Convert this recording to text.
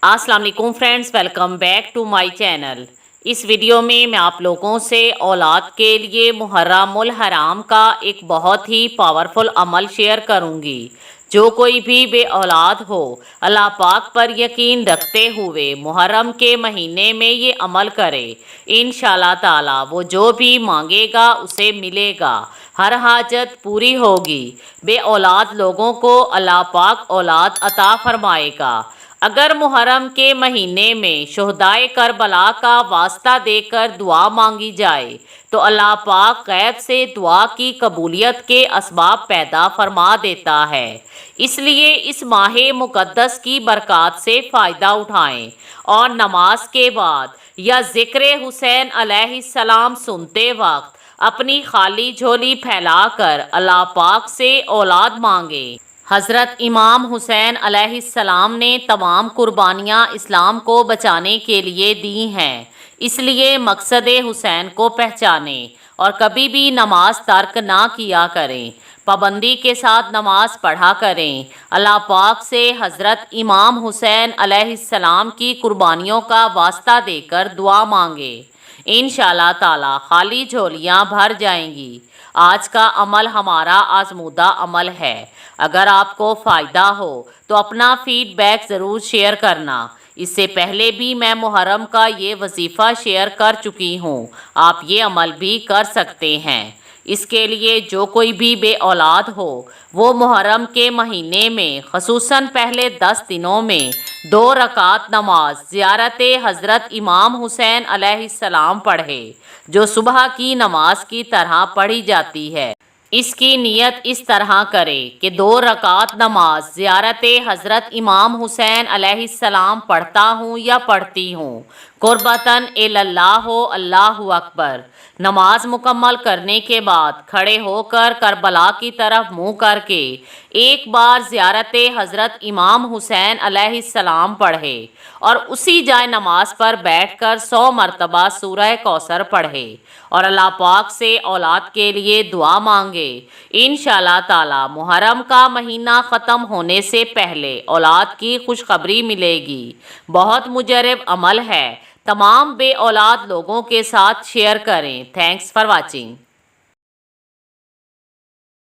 अस्सलाम वालेकुम friends, welcome back to my channel. इस वीडियो में मैं आप लोगों से औलाद के लिए मुहर्रमुल हराम का एक बहुत ही पावरफुल अमल शेयर करूंगी। जो कोई भी बे औलाद हो, अल्लाह पाक पर यकीन रखते हुए मुहर्रम के महीने में ये अमल करे, इंशाल्लाह ताला वो जो भी मांगेगा उसे मिलेगा, हर हाजत पूरी होगी। बे औलाद लोगों को अल्लाह पाक औलाद अता फरमाएगा। अगर मुहर्रम के महीने में शुहदाए करबला का वास्ता देकर दुआ मांगी जाए तो अल्लाह पाक गैब से दुआ की कबूलियत के असबाब पैदा फरमा देता है। इसलिए इस माह मुक़द्दस की बरक़ात से फ़ायदा उठाएं और नमाज के बाद या ज़िक्र हुसैन अलैहिस्सलाम सुनते वक्त अपनी खाली झोली फैलाकर अल्लाह पाक से औलाद मांगे। हज़रत इमाम हुसैन अलैहिस्सलाम ने तमाम कुर्बानियाँ इस्लाम को बचाने के लिए दी हैं, इसलिए मकसद हुसैन को पहचानें और कभी भी नमाज तर्क ना किया करें। पाबंदी के साथ नमाज पढ़ा करें। अल्लाह पाक से हज़रत इमाम हुसैन अलैहिस्सलाम की कुर्बानियों का वास्ता देकर दुआ मांगे, इंशाल्लाह ताला खाली झोलियाँ भर जाएंगी। आज का अमल हमारा आजमूदा अमल है। अगर आपको फ़ायदा हो तो अपना फीडबैक ज़रूर शेयर करना। इससे पहले भी मैं मुहर्रम का ये वजीफ़ा शेयर कर चुकी हूँ, आप ये अमल भी कर सकते हैं। इसके लिए जो कोई भी बे औलाद हो वो मुहर्रम के महीने में ख़ुसूसन पहले 10 दिनों में 2 रकात नमाज ज़ियारत हज़रत इमाम हुसैन अलैहिस्सलाम पढ़े, जो सुबह की नमाज की तरह पढ़ी जाती है। इसकी नियत इस तरह करें कि 2 रकात नमाज ज़ियारत हज़रत इमाम हुसैन अलैहिस्सलाम पढ़ता हूँ या पढ़ती हूँ, कुर्बतन इल्लल्लाह अल्लाहु अकबर। नमाज मुकम्मल करने के बाद खड़े होकर करबला की तरफ मुँह करके एक बार ज़ियारत हज़रत इमाम हुसैन अलैहिस्सलाम पढ़े और उसी जाए नमाज पर बैठकर 100 मरतबा सूरह कौसर पढ़े और अल्लाह पाक से औलाद के लिए दुआ मांगे। इंशाल्लाह ताला मुहर्रम का महीना ख़त्म होने से पहले औलाद की खुशखबरी मिलेगी। बहुत मुजरब अमल है। तमाम बे औलाद लोगों के साथ शेयर करें। Thanks for watching.